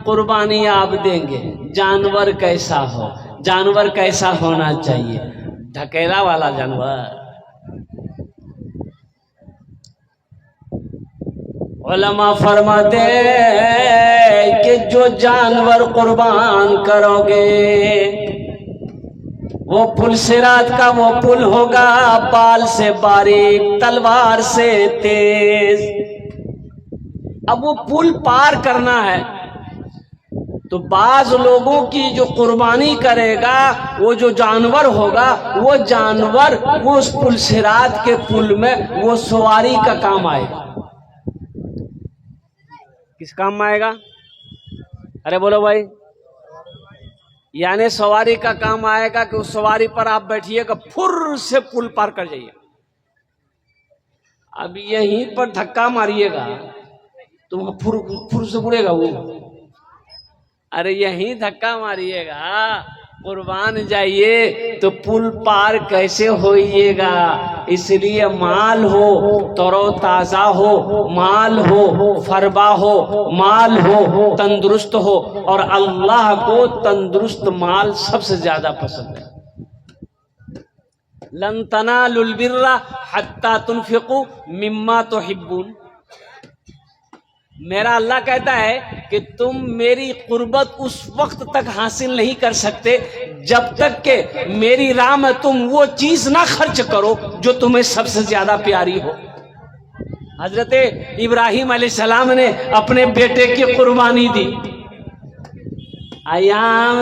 قربانی آپ دیں گے، جانور کیسا ہو، جانور کیسا ہونا چاہیے؟ ڈھکیلا والا جانور۔ علماء فرماتے ہیں کہ جو جانور قربان کرو گے وہ پل صراط کا وہ پل ہوگا، بال سے باریک، تلوار سے تیز۔ اب وہ پل پار کرنا ہے تو بعض لوگوں کی جو قربانی کرے گا وہ جو جانور ہوگا، وہ جانور وہ اس پل صراط کے پل میں وہ سواری کا کام آئے گا۔ کس کام میں آئے گا؟ ارے بولو بھائی، یعنی سواری کا کام آئے گا کہ اس سواری پر آپ بیٹھیے گا، پھر سے پل پار کر جائیے۔ اب یہیں پر دھکا ماریے گا تو پھر سے اڑے گا وہ۔ ارے یہیں دھکا ماریے گا، قربان جائیے تو پل پار کیسے ہوئیے گا؟ اس لیے مال ہو ترو تازہ ہو، مال ہو فربا ہو، مال ہو تندرست ہو، اور اللہ کو تندرست مال سب سے زیادہ پسند ہے۔ لن تنالوا البر حتى تنفقوا مما تحبون۔ میرا اللہ کہتا ہے کہ تم میری قربت اس وقت تک حاصل نہیں کر سکتے جب تک کہ میری راہ میں تم وہ چیز نہ خرچ کرو جو تمہیں سب سے زیادہ پیاری ہو۔ حضرت ابراہیم علیہ السلام نے اپنے بیٹے کی قربانی دی۔ ایام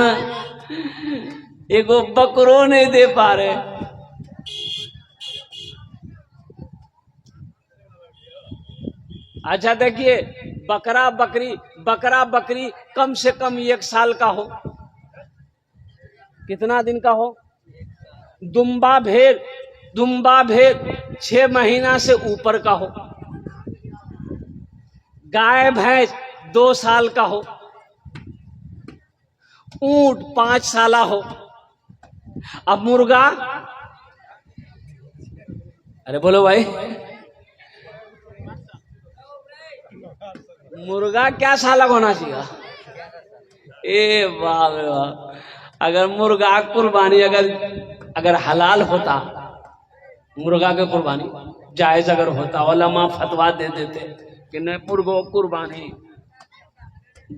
ایک بکرو نہیں دے پا رہے، اچھا دیکھیے، بکرا بکری کم سے کم 1 سال کا ہو، کتنا دن کا ہو؟ دمبا بھیڑ 6 مہینہ سے اوپر کا ہو، گائے بھینس 2 سال کا ہو، اونٹ 5 سالہ ہو۔ اب مرغا، ارے بولو بھائی، مرغا کیا سالہ ہونا چاہیے؟ اے واہ واہ، اگر مرغا قربانی اگر حلال ہوتا، مرغا کی قربانی جائز اگر ہوتا، علماء فتوا دے دیتے کہ نہیں مرغوں قربانی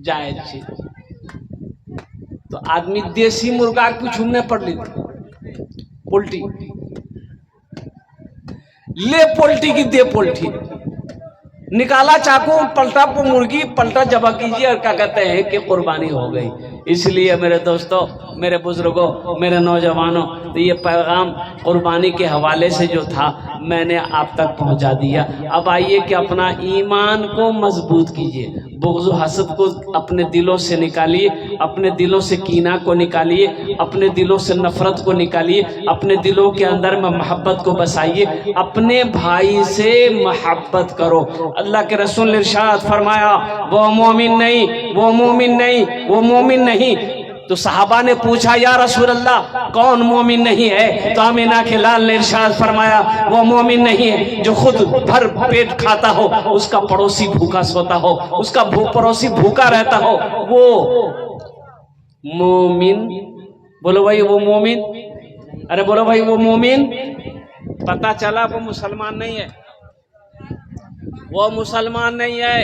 جائز چیز، تو آدمی دیسی مرغا کی چھوڑنے پڑ لیتے، پولٹی لے، پولٹی کی دے، پولٹی نکالا چاقو، پلٹا مرغی، پلٹا جبا کیجیے اور کیا کہتے ہیں کہ قربانی ہو گئی۔ اس لیے میرے دوستوں، میرے بزرگوں، میرے نوجوانوں، تو یہ پیغام قربانی کے حوالے سے جو تھا میں نے آپ تک پہنچا دیا۔ اب آئیے کہ اپنا ایمان کو مضبوط کیجیے، بغض و حسد کو اپنے دلوں سے نکالیے، اپنے دلوں سے کینہ کو نکالیے، اپنے دلوں سے نفرت کو نکالیے، اپنے دلوں کے اندر میں محبت کو بسائیے، اپنے بھائی سے محبت کرو۔ اللہ کے رسول نے ارشاد فرمایا، وہ مومن نہیں، وہ مومن نہیں، وہ مومن نہیں۔ تو صحابہ نے پوچھا، یا رسول اللہ کون مومن نہیں ہے؟ تو آمینہ کے لال نے ارشاد فرمایا، وہ مومن نہیں ہے جو خود بھر پیٹ کھاتا ہو، اس کا پڑوسی بھوکا سوتا ہو، اس کا پڑوسی بھوکا رہتا ہو، وہ مومن۔ بولو بھائی وہ مومن، ارے بولو بھائی وہ مومن۔ پتہ چلا وہ مسلمان نہیں ہے، وہ مسلمان نہیں ہے،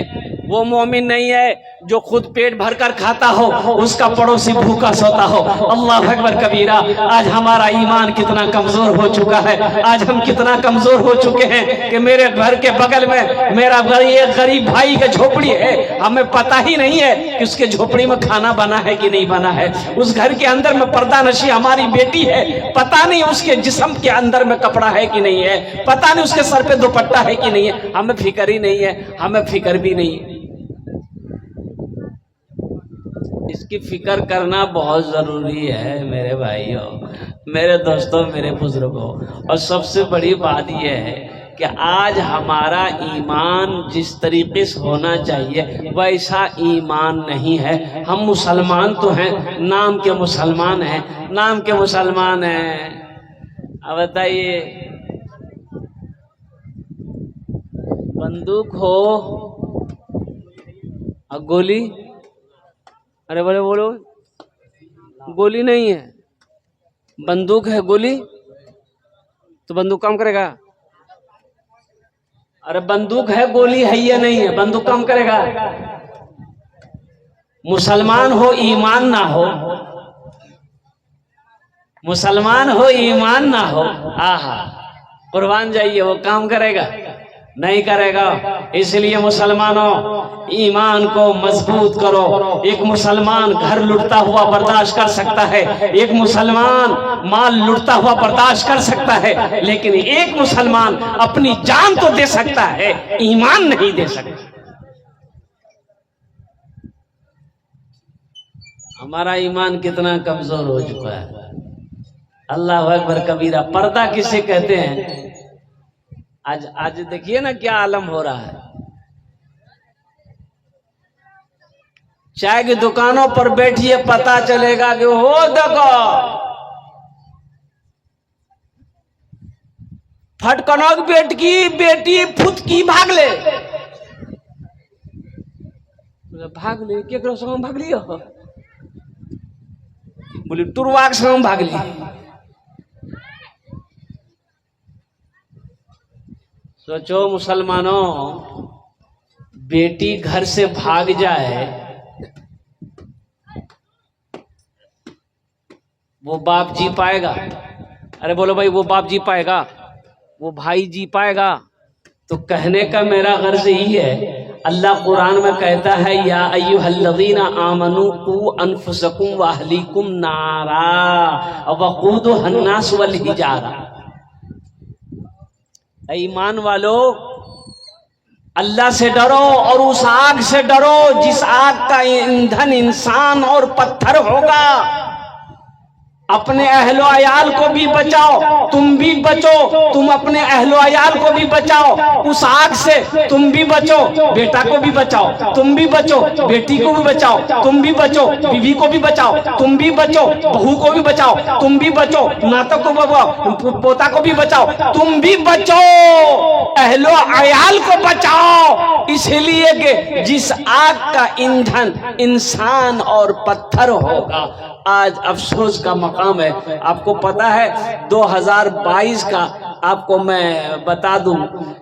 وہ مومن نہیں ہے جو خود پیٹ بھر کر کھاتا ہو، اس کا پڑوسی بھوکا سوتا ہو۔ اللہ اکبر کبیرہ۔ آج ہمارا ایمان کتنا کمزور ہو چکا ہے، آج ہم کتنا کمزور ہو چکے ہیں کہ میرے گھر کے بغل میں میرا ایک غریب بھائی کا جھوپڑی ہے، ہمیں پتہ ہی نہیں ہے کہ اس کے جھوپڑی میں کھانا بنا ہے کہ نہیں بنا ہے۔ اس گھر کے اندر میں پردہ نشی ہماری بیٹی ہے، پتہ نہیں اس کے جسم کے اندر میں کپڑا ہے کہ نہیں ہے، پتہ نہیں اس کے سر پہ دوپٹہ ہے کہ نہیں ہے، ہمیں فکر ہی نہیں ہے، ہمیں فکر بھی نہیں ہے۔ اس کی فکر کرنا بہت ضروری ہے میرے بھائیوں، میرے دوستوں، میرے بزرگوں۔ اور سب سے بڑی بات یہ ہے کہ آج ہمارا ایمان جس طریقے سے ہونا چاہیے ویسا ایمان نہیں ہے۔ ہم مسلمان تو ہیں، نام کے مسلمان ہیں، نام کے مسلمان ہیں۔ اب بتائیے، بندوق ہو اور گولی ارے بولے بولو گولی نہیں ہے بندوق ہے گولی تو بندوق کام کرے گا ارے بندوق ہے گولی ہے یا نہیں ہے بندوق کام کرے گا مسلمان ہو ایمان نہ ہو مسلمان ہو ایمان نہ ہو آہا قربان جائیے وہ کام کرے گا نہیں کرے گا اس لیے مسلمانوں ایمان کو مضبوط کرو ایک مسلمان گھر لٹتا ہوا برداشت کر سکتا ہے ایک مسلمان مال لٹتا ہوا برداشت کر سکتا ہے لیکن ایک مسلمان اپنی جان تو دے سکتا ہے ایمان نہیں دے سکتا ہمارا ایمان کتنا کمزور ہو چکا ہے اللہ اکبر کبیرہ پردہ کسے کہتے ہیں آج دیکھیے نا کیا عالم ہو رہا ہے چائے کی دکانوں پر بیٹھیے پتا چلے گا کہ ہو دیکھو پھٹکنوک بیٹی پھت کی بھاگ لے کیکرو سنگ بھاگ لیو بولی ٹرواک سنگ بھاگ لی سوچو مسلمانوں بیٹی گھر سے بھاگ جائے وہ باپ جی پائے گا ارے بولو بھائی وہ باپ جی پائے گا وہ بھائی جی پائے گا تو کہنے کا میرا غرض یہی ہے اللہ قرآن میں کہتا ہے یا ایھا الذین آمنوا قوا انفسکم واہلیکم نارا وقودھا الناس والحجارہ ایمان والو اللہ سے ڈرو اور اس آگ سے ڈرو جس آگ کا ایندھن انسان اور پتھر ہوگا اپنے اہل و عیال کو بھی بچاؤ تم بھی بچو تم اپنے اہل و عیال کو بھی بچاؤ اس آگ سے تم بھی بچو بیٹا کو بھی بچاؤ تم بھی بچو بیٹی کو بھی بچاؤ تم بھی بچو بیوی کو بھی بچاؤ تم بھی بچو بہو کو بھی بچاؤ تم بھی بچو ناتا کو بچاؤ پوتا کو بھی بچاؤ تم بھی بچو اہل و عیال کو بچاؤ اس لیے کہ جس آگ کا ایندھن انسان اور پتھر ہوگا آج افسوس کا مقام ہے آپ کو پتا ہے 2022 کا آپ کو میں بتا دوں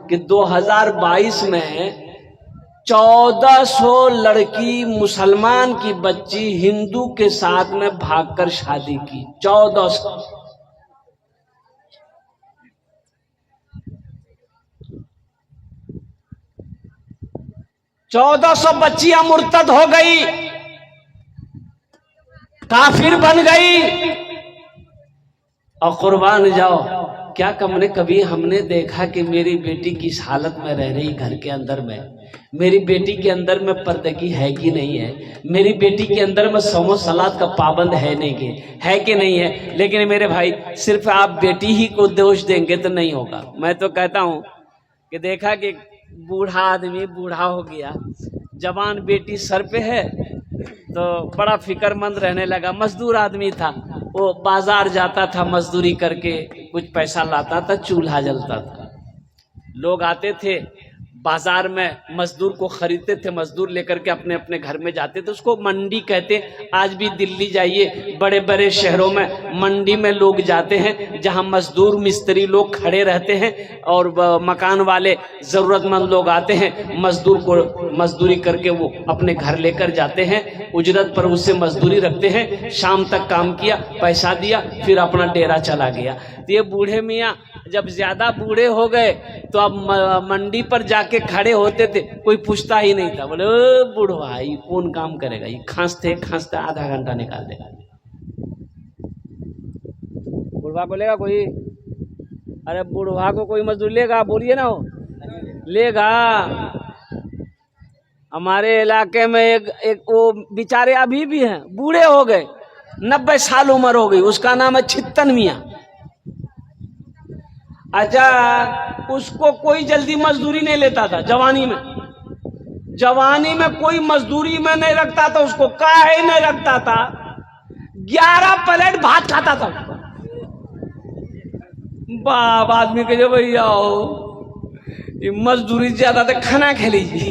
کہ 2022 میں 1400 لڑکی مسلمان کی بچی ہندو کے ساتھ میں بھاگ کر شادی کی 1400 1400 بچیاں مرتد ہو گئی کافر بن گئی اور قربان جاؤ کیا کبھی ہم نے دیکھا کہ میری بیٹی کس حالت میں رہ رہی گھر کے اندر میں میری بیٹی کے اندر میں پردگی ہے کہ نہیں ہے میری بیٹی کے اندر میں صوم و صلات کا پابند ہے کہ نہیں ہے لیکن میرے بھائی صرف آپ بیٹی ہی کو دوش دیں گے تو نہیں ہوگا میں تو کہتا ہوں کہ دیکھا کہ بوڑھا آدمی بوڑھا ہو گیا جوان بیٹی سر پہ ہے تو بڑا فکر مند رہنے لگا مزدور آدمی تھا وہ بازار جاتا تھا مزدوری کر کے کچھ پیسہ لاتا تھا چولہا جلتا تھا لوگ آتے تھے بازار میں مزدور کو خریدتے تھے مزدور لے کر کے اپنے اپنے گھر میں جاتے تھے اس کو منڈی کہتے آج بھی دلی جائیے بڑے بڑے شہروں میں منڈی میں لوگ جاتے ہیں جہاں مزدور مستری لوگ کھڑے رہتے ہیں اور مکان والے ضرورت مند لوگ آتے ہیں مزدور کو مزدوری کر کے وہ اپنے گھر لے کر جاتے ہیں اجرت پر اس سے مزدوری رکھتے ہیں شام تک کام کیا پیسہ دیا پھر اپنا ڈیرا چلا گیا یہ بوڑھے میاں جب زیادہ بوڑھے ہو گئے تو اب منڈی پر جا کے کھڑے ہوتے تھے کوئی پوچھتا ہی نہیں تھا بولے بوڑھا یہ کون کام کرے گا یہ کھانستے کھانستے آدھا گھنٹہ نکال دے گا بوڑھا کو لے گا کوئی ارے بوڑھا کو کوئی مزدور لے گا بولیے نا لے گا ہمارے علاقے میں ایک وہ بیچارے ابھی بھی ہیں بوڑھے ہو گئے 90 سال عمر ہو گئی اس کا نام ہے چھتن میاں اچھا اس کو کوئی جلدی مزدوری نہیں لیتا تھا جوانی میں کوئی مزدوری میں نہیں رکھتا تھا اس کو کاہے نہیں رکھتا تھا 11 پلیٹ بھات کھاتا تھا باپ آدمی کہ جو بھیا مزدوری زیادہ تھا کھانا کھا لیجیے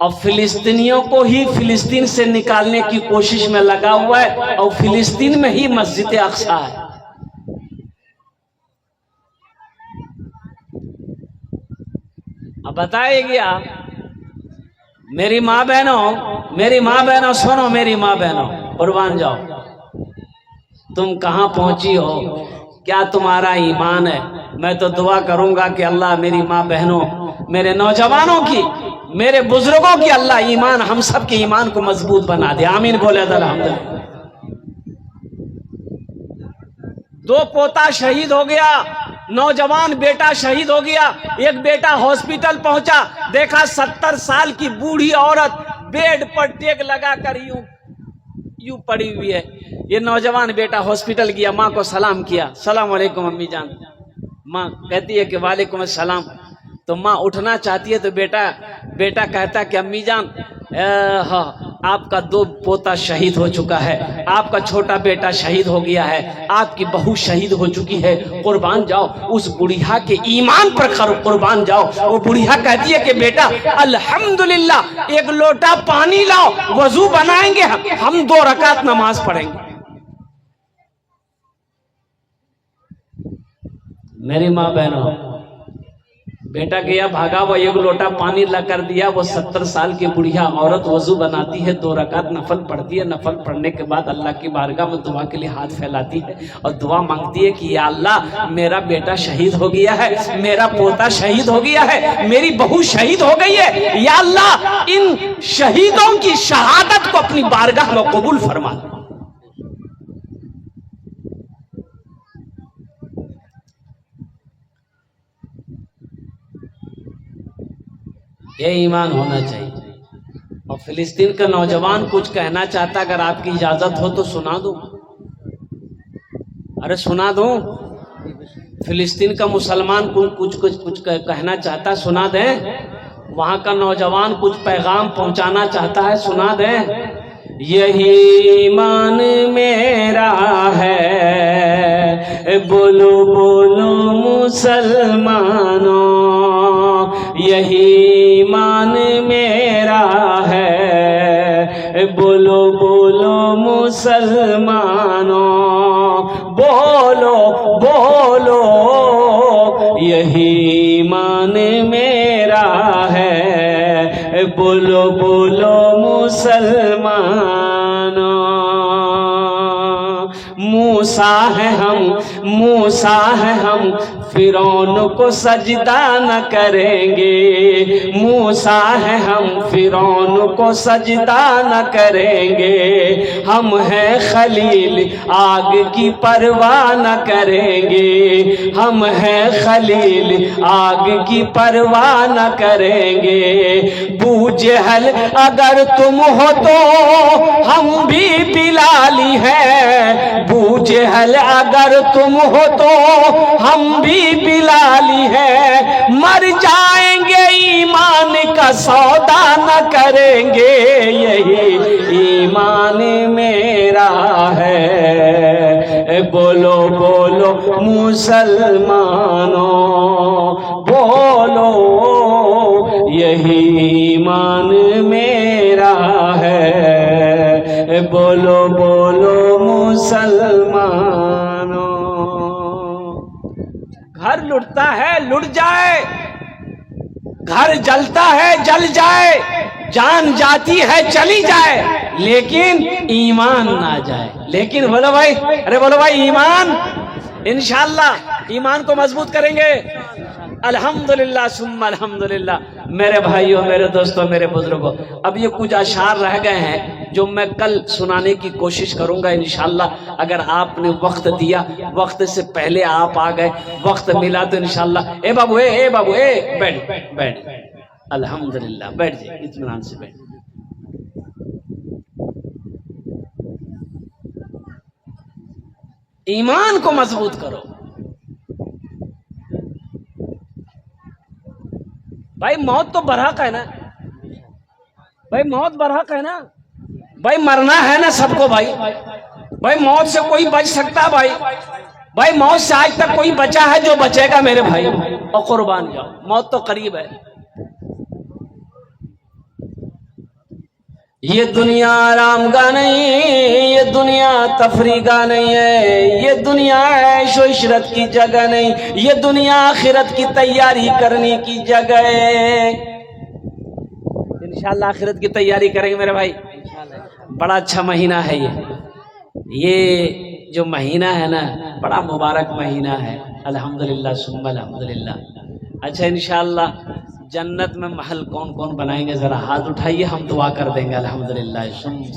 اور فلسطینیوں کو ہی فلسطین سے نکالنے کی کوشش میں لگا ہوا ہے، اور فلسطین میں ہی مسجد اقصی ہے۔ اب بتائے گیا میری ماں بہنوں سنو، میری ماں بہنوں قربان جاؤ، تم کہاں پہنچی ہو؟ کیا تمہارا ایمان ہے؟ میں تو دعا کروں گا کہ اللہ میری ماں بہنوں، میرے نوجوانوں کی، میرے بزرگوں کی اللہ ایمان، ہم سب کے ایمان کو مضبوط بنا دے، آمین بولے الحمدللہ۔ 2 پوتا شہید ہو گیا، نوجوان بیٹا شہید ہو گیا، ایک بیٹا ہاسپٹل پہنچا، دیکھا 70 سال کی بوڑھی عورت بیڈ پر ٹیک لگا کر یوں پڑی ہوئی ہے۔ یہ نوجوان بیٹا ہاسپٹل گیا، ماں کو سلام کیا، السلام علیکم امی جان۔ ماں کہتی ہے کہ وعلیکم السلام۔ تو ماں اٹھنا چاہتی ہے تو بیٹا کہتا کہ امی جان ہاں آپ کا 2 پوتا شہید ہو چکا ہے، آپ کا چھوٹا بیٹا شہید ہو گیا ہے، آپ کی بہو شہید ہو چکی ہے، قربان جاؤ اس بڑھیا کے ایمان پر قربان جاؤ۔ وہ بڑھیا کہتی ہے کہ بیٹا الحمدللہ، 1 لوٹا پانی لاؤ، وضو بنائیں گے، ہم 2 رکعت نماز پڑھیں گے۔ میری ماں بہنوں، بیٹا گیا بھاگا، وہ 1 لوٹا پانی لا کر دیا، وہ 70 سال کی بڑھیا عورت وضو بناتی ہے، 2 رکعت نفل پڑھتی ہے، نفل پڑھنے کے بعد اللہ کی بارگاہ میں دعا کے لیے ہاتھ پھیلاتی ہے اور دعا مانگتی ہے کہ یا اللہ میرا بیٹا شہید ہو گیا ہے، میرا پوتا شہید ہو گیا ہے، میری بہو شہید ہو گئی ہے، یا اللہ ان شہیدوں کی شہادت کو اپنی بارگاہ میں قبول فرما۔ یہ ایمان ہونا چاہیے۔ اور فلسطین کا نوجوان کچھ کہنا چاہتا، اگر آپ کی اجازت ہو تو سنا دوں؟ ارے سنا دوں؟ فلسطین کا مسلمان کچھ کہنا چاہتا، سنا دیں؟ وہاں کا نوجوان کچھ پیغام پہنچانا چاہتا ہے، سنا دیں؟ یہی ایمان میرا ہے، بولو بولو مسلمانوں، یہی ایمان میرا ہے، بولو بولو مسلمانوں، بولو بولو یہی ایمان میرا ہے، بولو بولو مسلمانوں۔ موسیٰ ہے ہم فرعون کو سجدہ نہ کریں گے، موسیٰ ہے ہم فرعون کو سجدہ نہ کریں گے، ہم ہیں خلیل آگ کی پرواہ نہ کریں گے، ہم ہیں خلیل آگ کی پرواہ نہ کریں گے، ابو جہل اگر تم ہو تو ہم بھی بلالی ہیں، ابو جہل اگر تم ہو تو ہم بھی بلالی ہے، مر جائیں گے ایمان کا سودا نہ کریں گے، یہی ایمان میرا ہے، بولو بولو مسلمانوں، بولو یہی ایمان میرا ہے، بولو بولو مسلمانوں۔ گھر لٹتا ہے لٹ جائے، گھر جلتا ہے جل جائے، جان جاتی ہے چلی جائے، لیکن ایمان نہ جائے۔ لیکن بولو بھائی، ارے بولو بھائی، ایمان انشاءاللہ ایمان کو مضبوط کریں گے الحمدللہ ثم الحمدللہ۔ میرے بھائیوں، میرے دوستوں، میرے بزرگوں، اب یہ کچھ اشعار رہ گئے ہیں جو میں کل سنانے کی کوشش کروں گا انشاءاللہ، اگر آپ نے وقت دیا، وقت سے پہلے آپ آ گئے، وقت ملا تو انشاءاللہ۔ اے بابو اے بابو اے بیٹھ الحمدللہ، بیٹھ جائے، اطمینان سے بیٹھ۔ ایمان کو مضبوط کرو بھائی، موت تو برحق ہے نا بھائی، موت برحق ہے نا بھائی، مرنا ہے نا سب کو بھائی۔ بھائی موت سے کوئی بچ سکتا بھائی؟ بھائی موت سے آج تک کوئی بچا ہے جو بچے گا میرے بھائی؟ اور قربان جاؤ، موت تو قریب ہے۔ یہ دنیا آرام گاہ نہیں، یہ دنیا تفریح گاہ نہیں ہے، یہ دنیا عیش و عشرت کی جگہ نہیں، یہ دنیا آخرت کی تیاری کرنے کی جگہ ہے۔ انشاءاللہ آخرت کی تیاری کریں گے میرے بھائی۔ بڑا اچھا مہینہ ہے یہ جو مہینہ ہے نا، بڑا مبارک مہینہ ہے، الحمدللہ ثم الحمدللہ۔ اچھا انشاءاللہ جنت میں محل کون کون بنائیں گے ذرا ہاتھ اٹھائیے، ہم دعا کر دیں گے الحمدللہ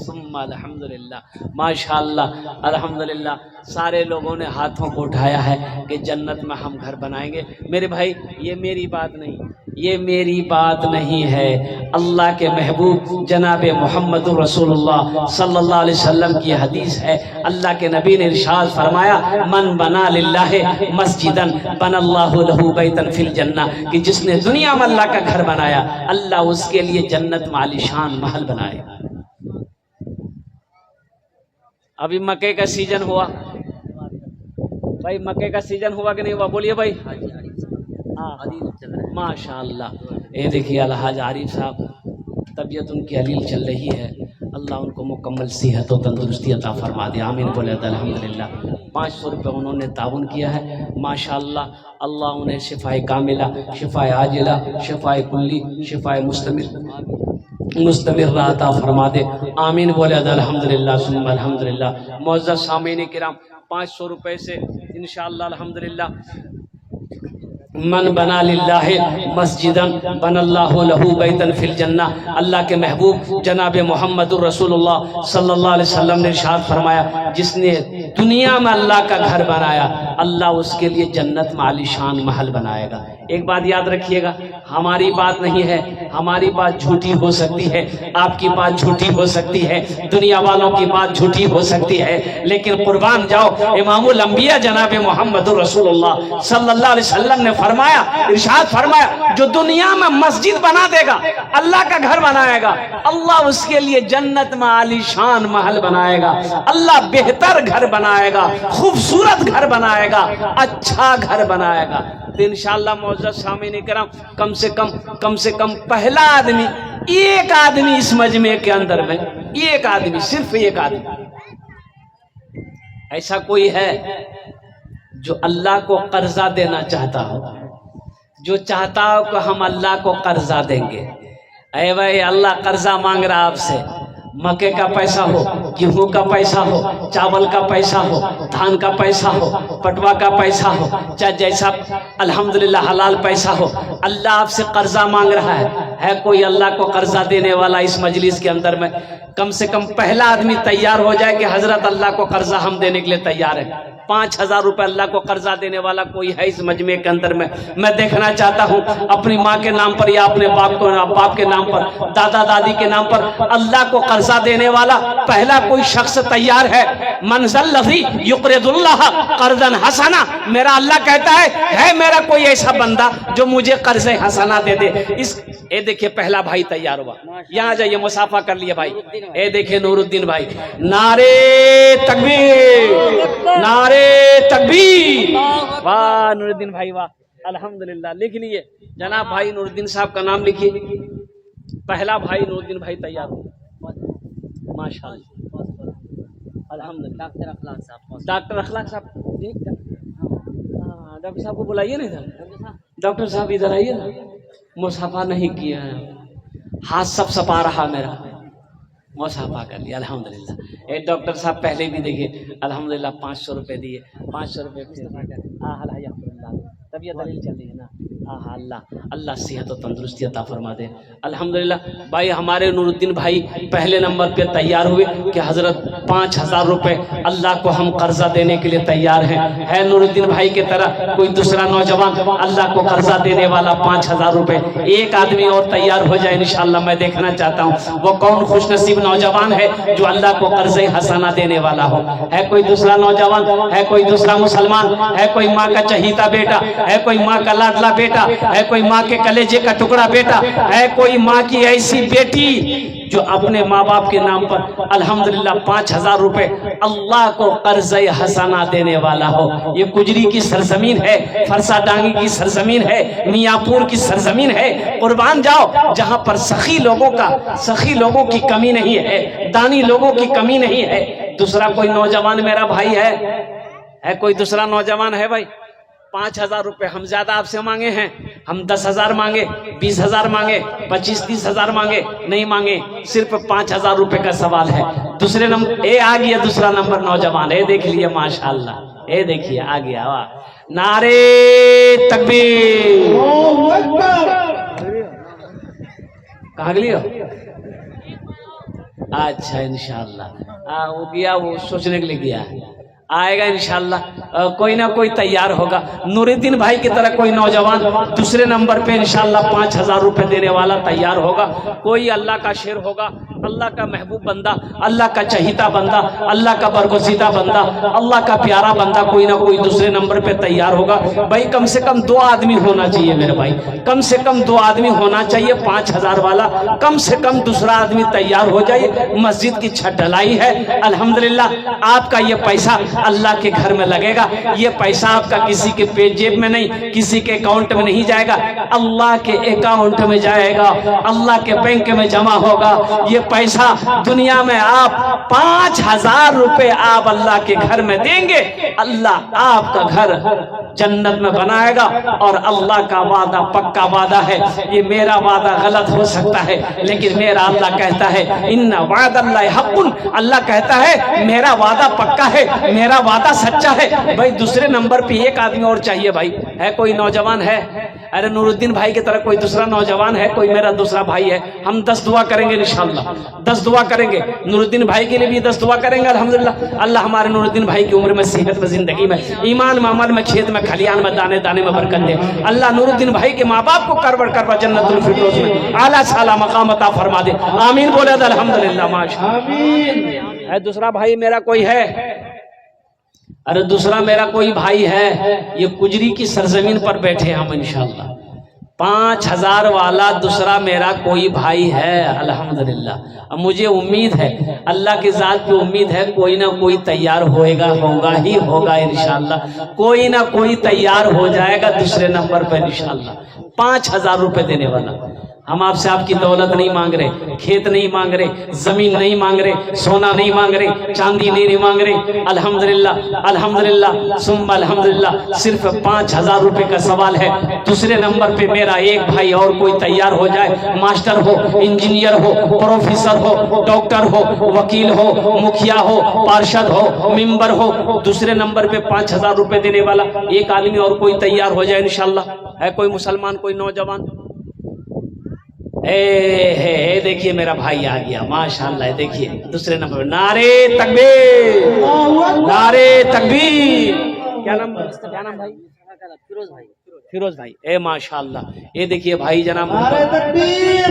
ثم الحمدللہ۔ ماشاءاللہ الحمدللہ سارے لوگوں نے ہاتھوں کو اٹھایا ہے کہ جنت میں ہم گھر بنائیں گے۔ میرے بھائی یہ میری بات نہیں، یہ میری بات نہیں ہے، اللہ کے محبوب جناب محمد رسول اللہ صلی اللہ علیہ وسلم کی حدیث ہے۔ اللہ کے نبی نے ارشاد فرمایا من بنا للہ مسجدا بنا اللہ لہ بیتا فی الجنہ، کہ جس نے دنیا میں اللہ کا گھر بنایا اللہ اس کے لیے جنت میں عالیشان محل بنائے گا۔ ابھی مکے کا سیزن ہوا بھائی، مکے کا سیزن ہوا کہ نہیں ہوا؟ بولیے بھائی۔ ماشاءاللہ اے دیکھیے الحاج عارف صاحب طبیعت ان کی علیل چل رہی ہے، اللہ ان کو مکمل صحت و تندرستی عطا فرما دے، آمین بولے الحمدللہ۔ 500 روپے انہوں نے تعاون کیا ہے، ماشاءاللہ اللہ انہیں شفائے کاملہ، شفائے عاجلہ، شفائے کلی، شفائے مستمر عطا فرما دے، آمین بولے الحمدللہ ثم الحمدللہ۔ معزز سامعین کرام 500 روپے سے انشاءاللہ الحمدللہ من بنا للہ مسجدا بنا اللہ لہ بیتا فی الجنہ، اللہ کے محبوب جناب محمد الرسول اللہ صلی اللہ علیہ وسلم نے ارشاد فرمایا جس نے دنیا میں اللہ کا گھر بنایا اللہ اس کے لیے جنت میں عالیشان محل بنائے گا۔ ایک بات یاد رکھیے گا، ہماری بات نہیں ہے، ہماری بات جھوٹی ہو سکتی ہے، آپ کی بات جھوٹی ہو سکتی ہے، دنیا والوں کی بات جھوٹی ہو سکتی ہے، لیکن قربان جاؤ امام الانبیاء جناب محمد رسول اللہ صلی اللہ علیہ وسلم نے فرمایا، ارشاد فرمایا جو دنیا میں مسجد بنا دے گا، اللہ کا گھر بنائے گا، اللہ اس کے لیے جنت میں عالیشان محل بنائے گا، اللہ بہتر گھر بنائے گا، خوبصورت گھر بنائے گا، اچھا گھر بنائے گا۔ تو انشاءاللہ معزز سامعین کرام کم سے کم پہلا آدمی، ایک آدمی اس مجمع کے اندر میں، ایک آدمی، صرف ایک آدمی ایسا کوئی ہے جو اللہ کو قرضہ دینا چاہتا ہو، جو چاہتا ہو کہ ہم اللہ کو قرضہ دیں گے؟ اے بھائی اللہ قرضہ مانگ رہا آپ سے، مکے کا پیسہ ہو، گیہوں کا پیسہ ہو، چاول کا پیسہ ہو، دھان کا پیسہ ہو، پٹوا کا پیسہ ہو، چاہے جیسا الحمدللہ حلال پیسہ ہو، اللہ آپ سے قرضہ مانگ رہا ہے کوئی اللہ کو قرضہ دینے والا اس مجلس کے اندر میں؟ کم سے کم پہلا آدمی تیار ہو جائے کہ حضرت اللہ کو قرضہ ہم دینے کے لیے تیار ہے۔ 5000 روپے اللہ کو قرضہ دینے والا کوئی ہے اس مجمع کے اندر میں دیکھنا چاہتا ہوں، اپنی ماں کے نام پر یا اپنے باپ کے نام پر، دادا دادی کے نام پر اللہ کو قرضہ دینے والا پہلا کوئی شخص تیار ہے؟ من ذا الذی یقرض اللہ قرضا حسنا، میرا اللہ کہتا ہے میرا کوئی ایسا بندہ جو مجھے قرض حسنا دے دے۔ اے دیکھیں پہلا بھائی تیار ہوا، یہاں جائیے مصافحہ کر لیے بھائی۔ اے دیکھیں نور الدین بھائی، نعرے تکبیر، نعرے تکبیر، واہ نور الدین بھائی واہ، الحمدللہ۔ لکھ لیے جناب بھائی نور الدین صاحب کا نام لکھیے، پہلا بھائی نور الدین بھائی تیار ہو، ماشاءاللہ الحمدللہ۔ ڈاکٹر اخلاق صاحب، ڈاکٹر صاحب کو بلائیے نا ادھر، ڈاکٹر صاحب ادھر آئیے نا، مصافحہ نہیں کیا ہے، ہاتھ سب سپا رہا میرا، مصافحہ کر لیا الحمدللہ۔ اے ڈاکٹر صاحب پہلے بھی دیکھیے الحمدللہ 500 روپے دیے، 500 روپے طبیعت دلیل چل رہی ہے نا، اللہ صحت و تندرستی عطا فرما دے الحمدللہ۔ بھائی ہمارے نور الدین بھائی پہلے نمبر پہ تیار ہوئے کہ حضرت 5000 روپے اللہ کو ہم قرضہ دینے کے لیے تیار ہیں۔ ہے نور الدین بھائی کی طرح کوئی دوسرا نوجوان اللہ کو قرضہ دینے والا 5000 روپے؟ ایک آدمی اور تیار ہو جائے انشاءاللہ، میں دیکھنا چاہتا ہوں وہ کون خوش نصیب نوجوان ہے جو اللہ کو قرض حسنہ دینے والا ہو۔ ہے کوئی دوسرا نوجوان، ہے کوئی دوسرا مسلمان، ہے کوئی ماں کا چہیتا بیٹا، ہے کوئی ماں کا لاڈلا بیٹا بیٹا, ہے کوئی ماں کے کلیجے کا ٹکڑا بیٹا, ہے کوئی ماں کی ایسی بیٹی جو اپنے ماں باپ کے نام پر الحمدللہ 5,000 روپے اللہ کو قرض حسنہ دینے والا ہو. یہ کجری کی سرزمین ہے, فرسا ڈانگی کی سرزمین ہے, میاں پور کی سرزمین ہے. قربان جاؤ جہاں پر سخی لوگوں کی کمی نہیں ہے, دانی لوگوں کی کمی نہیں ہے. دوسرا کوئی نوجوان میرا بھائی ہے کوئی دوسرا نوجوان ہے بھائی؟ 5,000 روپے ہم زیادہ آپ سے مانگے ہیں, ہم 10,000 مانگے, 20,000 مانگے, 25-30,000 مانگے, نہیں مانگے, صرف 5,000 روپے کا سوال ہے. دوسرے نمبر اے آ گیا, دوسرا نمبر نوجوان اے دیکھ لیے ماشاءاللہ, اے دیکھیے آ گیا. واہ, نعرے تکبیر. کہاں گئی ہو؟ اچھا انشاءاللہ وہ گیا, وہ سوچنے کے لیے گیا, آئے گا انشاءاللہ. کوئی نہ کوئی تیار ہوگا. نور الدین بھائی کی طرح کوئی نوجوان دوسرے نمبر پہ انشاءاللہ 5,000 روپے دینے والا تیار ہوگا. کوئی اللہ کا شیر ہوگا, اللہ کا محبوب بندہ, اللہ کا چہیتا بندہ, اللہ کا برگزیدہ بندہ, اللہ کا پیارا بندہ, کوئی نہ کوئی دوسرے نمبر پہ تیار ہوگا. بھائی کم سے کم 2 آدمی ہونا چاہیے میرے بھائی, کم سے کم 2 آدمی ہونا چاہیے. 5,000 والا کم سے کم دوسرا آدمی تیار ہو جائے. مسجد کی چھت ڈھلائی ہے الحمدللہ. آپ کا یہ پیسہ اللہ کے گھر میں لگے گا. یہ پیسہ آپ کا کسی کے جیب میں نہیں, کسی کے اکاؤنٹ میں نہیں جائے گا, اللہ کے اکاؤنٹ میں جائے گا, اللہ کے بینک میں جمع ہوگا. یہ پیسہ دنیا میں آپ 5,000 روپے آپ اللہ کے گھر میں دیں گے, اللہ آپ کا گھر جنت میں بنائے گا. اور اللہ کا وعدہ پکا وعدہ ہے. یہ میرا وعدہ غلط ہو سکتا ہے لیکن میرا اللہ کہتا ہے ان وعد اللہ حق. اللہ کہتا ہے میرا وعدہ پکا ہے, میرا وعدہ سچا ہے. بھائی دوسرے نمبر پہ ایک آدمی اور چاہیے بھائی. ہے کوئی نوجوان ہے؟ ارے نور الدین بھائی کی طرح کوئی دوسرا نوجوان ہے؟ کوئی میرا دوسرا بھائی ہے؟ ہم 10 دعا کریں گے انشاءاللہ, 10 دعا کریں گے. نور الدین بھائی کے لیے بھی 10 دعا کریں گے الحمدللہ. اللہ ہمارے نور الدین بھائی کی عمر میں, صحت میں, زندگی میں, ایمان میں, عمل میں, کھیت میں, کھلیان میں, دانے دانے میں برکت دے. اللہ نور الدین بھائی کے ماں باپ کو کربا جنت الفردوس میں اعلیٰ سالا مقام عطا فرما دے. آمین بولے تو الحمدللہ ماشاءاللہ. آمین. ہے دوسرا بھائی میرا کوئی ہے؟ ارے دوسرا میرا کوئی بھائی ہے؟ یہ کجری کی سرزمین پر بیٹھے ہم انشاءاللہ. 5,000 والا دوسرا میرا کوئی بھائی ہے الحمدللہ. اب مجھے امید ہے, اللہ کی ذات کی امید ہے, کوئی نہ کوئی تیار ہوگا ہی ہوگا انشاءاللہ. کوئی نہ کوئی تیار ہو جائے گا دوسرے نمبر پہ انشاءاللہ. 5,000 روپے دینے والا. ہم آپ سے آپ کی دولت نہیں مانگ رہے, کھیت نہیں مانگ رہے, زمین نہیں مانگ رہے, سونا نہیں مانگ رہے, چاندی نہیں مانگ رہے. الحمدللہ الحمدللہ ثم الحمدللہ. صرف 5,000 روپے کا سوال ہے. دوسرے نمبر پہ میرا ایک بھائی اور کوئی تیار ہو جائے, ماسٹر ہو, انجینئر ہو, پروفیسر ہو, ڈاکٹر ہو, وکیل ہو, مکھیا ہو, پارشد ہو, ممبر ہو. دوسرے نمبر پہ 5,000 روپے دینے والا ایک آدمی اور کوئی تیار ہو جائے انشاءاللہ. ہے کوئی مسلمان, کوئی نوجوان؟ اے دیکھیے میرا بھائی آ گیا ماشاءاللہ. دیکھیے دوسرے نمبر پہ نعرے تکبیر, نعرے تکبیر. کیا نام بھائی؟ فیروز بھائی. اے ماشاءاللہ. یہ دیکھیے بھائی جناب, نعرے تکبیر.